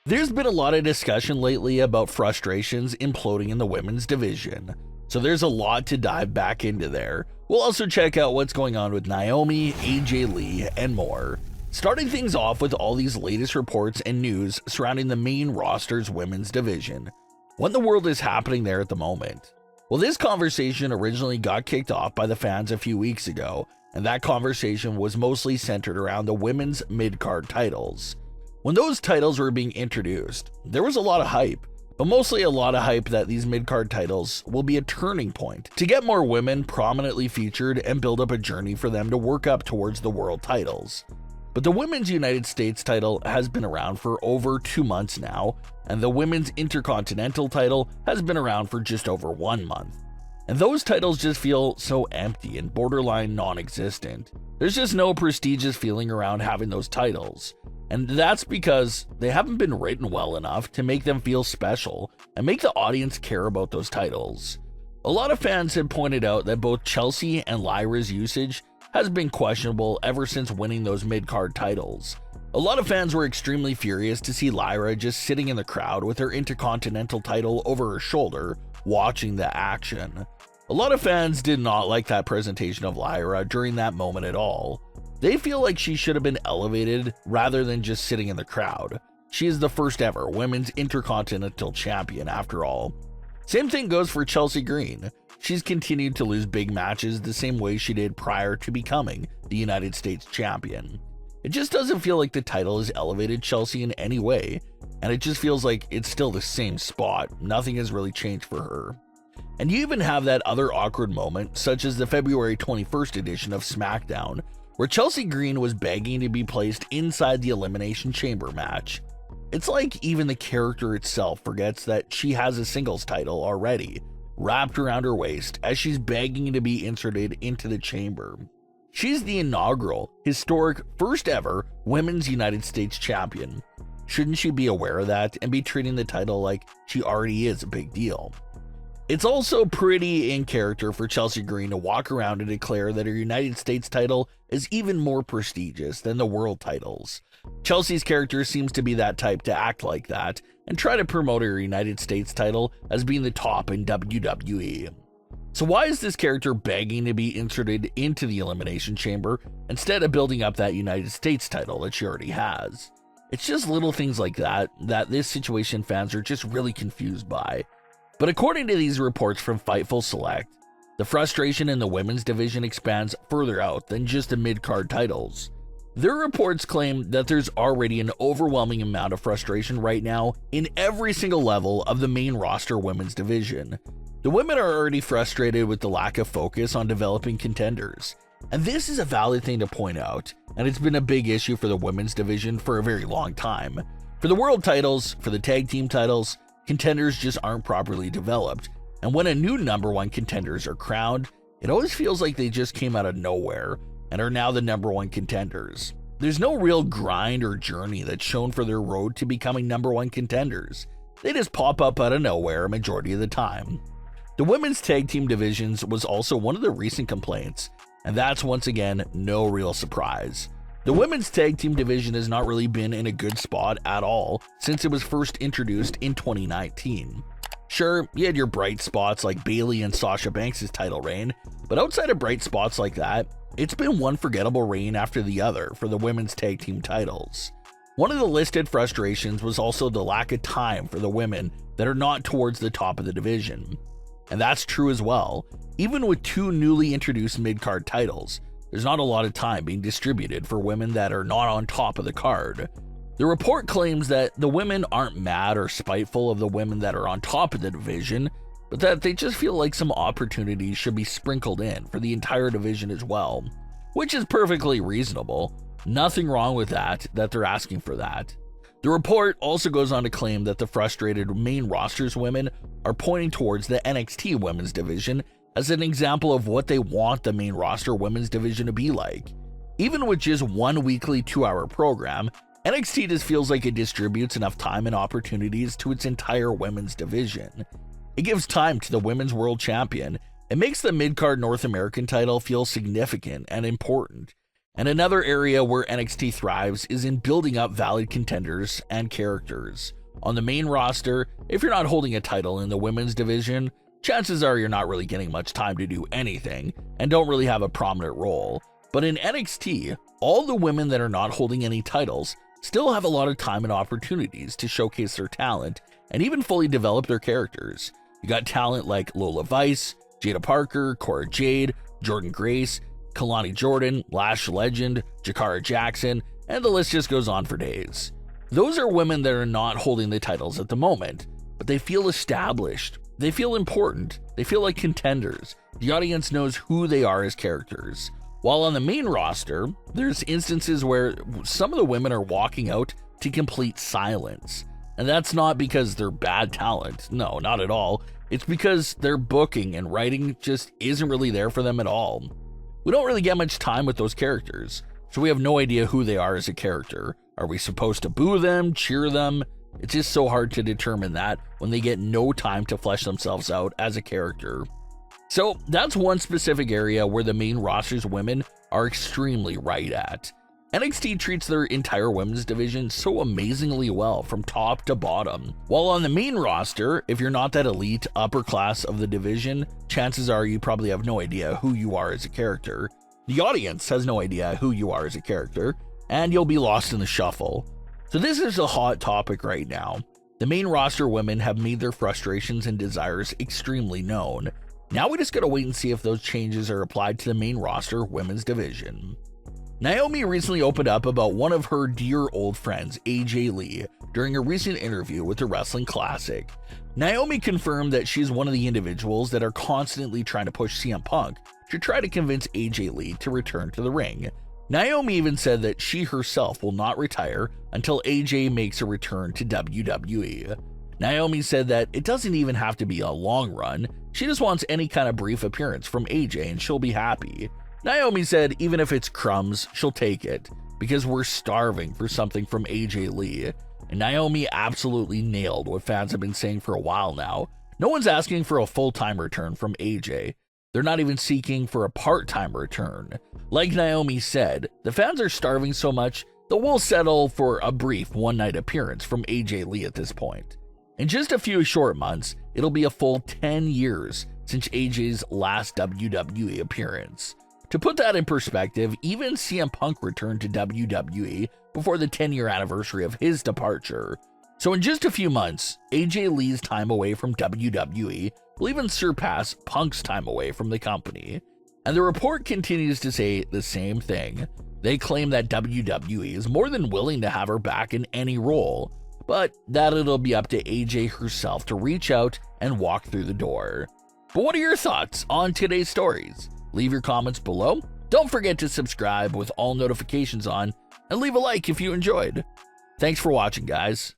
There's been a lot of discussion lately about frustrations imploding in the women's division, so there's a lot to dive back into there. We'll also check out what's going on with Naomi, AJ Lee, and more. Starting things off with all these latest reports and news surrounding the main roster's women's division. What in the world is happening there at the moment? Well, this conversation originally got kicked off by the fans a few weeks ago, and that conversation was mostly centered around the women's mid-card titles. When those titles were being introduced, there was a lot of hype, but mostly a lot of hype that these mid-card titles will be a turning point to get more women prominently featured and build up a journey for them to work up towards the world titles. But the Women's United States title has been around for over 2 months now, and the Women's Intercontinental title has been around for just over 1 month. And those titles just feel so empty and borderline non-existent. There's just no prestigious feeling around having those titles. And that's because they haven't been written well enough to make them feel special and make the audience care about those titles. A lot of fans had pointed out that both Chelsea and Lyra's usage has been questionable ever since winning those mid-card titles. A lot of fans were extremely furious to see Lyra just sitting in the crowd with her Intercontinental title over her shoulder, watching the action. A lot of fans did not like that presentation of Lyra during that moment at all. They feel like she should have been elevated rather than just sitting in the crowd. She is the first ever Women's Intercontinental Champion after all. Same thing goes for Chelsea Green. She's continued to lose big matches the same way she did prior to becoming the United States Champion. It just doesn't feel like the title has elevated Chelsea in any way, and it just feels like it's still the same spot. Nothing has really changed for her. And you even have that other awkward moment, such as the February 21st edition of Smackdown, where Chelsea Green was begging to be placed inside the Elimination Chamber match. It's like even the character itself forgets that she has a singles title already, wrapped around her waist as she's begging to be inserted into the chamber. She's the inaugural, historic, first ever Women's United States Champion. Shouldn't she be aware of that and be treating the title like she already is a big deal? It's also pretty in character for Chelsea Green to walk around and declare that her United States title is even more prestigious than the world titles. Chelsea's character seems to be that type to act like that and try to promote her United States title as being the top in WWE. So why is this character begging to be inserted into the Elimination Chamber instead of building up that United States title that she already has? It's just little things like that this situation fans are just really confused by. But according to these reports from Fightful Select, the frustration in the women's division expands further out than just the mid-card titles. Their reports claim that there's already an overwhelming amount of frustration right now in every single level of the main roster women's division. The women are already frustrated with the lack of focus on developing contenders. And this is a valid thing to point out, and it's been a big issue for the women's division for a very long time. For the world titles, for the tag team titles, contenders just aren't properly developed, and when a new number one contenders are crowned, it always feels like they just came out of nowhere and are now the number one contenders. There's no real grind or journey that's shown for their road to becoming number one contenders. They just pop up out of nowhere a majority of the time. The women's tag team divisions was also one of the recent complaints, and that's once again no real surprise. The women's tag team division has not really been in a good spot at all since it was first introduced in 2019. Sure, you had your bright spots like Bayley and Sasha Banks' title reign, but outside of bright spots like that, it's been one forgettable reign after the other for the women's tag team titles. One of the listed frustrations was also the lack of time for the women that are not towards the top of the division. And that's true as well. Even with 2 newly introduced mid-card titles, there's not a lot of time being distributed for women that are not on top of the card. The report claims that the women aren't mad or spiteful of the women that are on top of the division, but that they just feel like some opportunities should be sprinkled in for the entire division as well, which is perfectly reasonable. Nothing wrong with that they're asking for that. The report also goes on to claim that the frustrated main roster's women are pointing towards the NXT women's division as an example of what they want the main roster women's division to be like. Even with just one weekly 2-hour program, NXT just feels like it distributes enough time and opportunities to its entire women's division. It gives time to the women's world champion It makes the mid-card North American title feel significant and important. And another area where NXT thrives is in building up valid contenders and characters. On the main roster, if you're not holding a title in the women's division, chances are you're not really getting much time to do anything and don't really have a prominent role. But in NXT, all the women that are not holding any titles still have a lot of time and opportunities to showcase their talent and even fully develop their characters. You got talent like Lola Vice, Jada Parker, Cora Jade, Jordan Grace, Kalani Jordan, Lash Legend, Jakara Jackson, and the list just goes on for days. Those are women that are not holding the titles at the moment, but they feel established, they feel important, they feel like contenders. The audience knows who they are as characters. While on the main roster, there's instances where some of the women are walking out to complete silence. And that's not because they're bad talent, no, not at all. It's because their booking and writing just isn't really there for them at all. We don't really get much time with those characters, so we have no idea who they are as a character. Are we supposed to boo them, cheer them? It's just so hard to determine that when they get no time to flesh themselves out as a character. So that's one specific area where the main roster's women are extremely right at. NXT treats their entire women's division so amazingly well from top to bottom. While on the main roster, if you're not that elite upper class of the division, chances are you probably have no idea who you are as a character. The audience has no idea who you are as a character, and you'll be lost in the shuffle. So this is a hot topic right now. The main roster women have made their frustrations and desires extremely known. Now we just gotta wait and see if those changes are applied to the main roster women's division. Naomi recently opened up about one of her dear old friends, AJ Lee, during a recent interview with the Wrestling Classic. Naomi confirmed that she's one of the individuals that are constantly trying to push CM Punk to try to convince AJ Lee to return to the ring. Naomi even said that she herself will not retire until AJ makes a return to WWE. Naomi said that it doesn't even have to be a long run, she just wants any kind of brief appearance from AJ and she'll be happy. Naomi said even if it's crumbs, she'll take it, because we're starving for something from AJ Lee. And Naomi absolutely nailed what fans have been saying for a while now. No one's asking for a full-time return from AJ. They're not even seeking for a part-time return. Like Naomi said, the fans are starving so much that we'll settle for a brief one-night appearance from AJ Lee at this point. In just a few short months, it'll be a full 10 years since AJ's last WWE appearance. To put that in perspective, even CM Punk returned to WWE before the 10-year anniversary of his departure. So in just a few months, AJ Lee's time away from WWE will even surpass Punk's time away from the company. And the report continues to say the same thing. They claim that WWE is more than willing to have her back in any role, but that it'll be up to AJ herself to reach out and walk through the door. But what are your thoughts on today's stories? Leave your comments below. Don't forget to subscribe with all notifications on, and leave a like if you enjoyed. Thanks for watching, guys.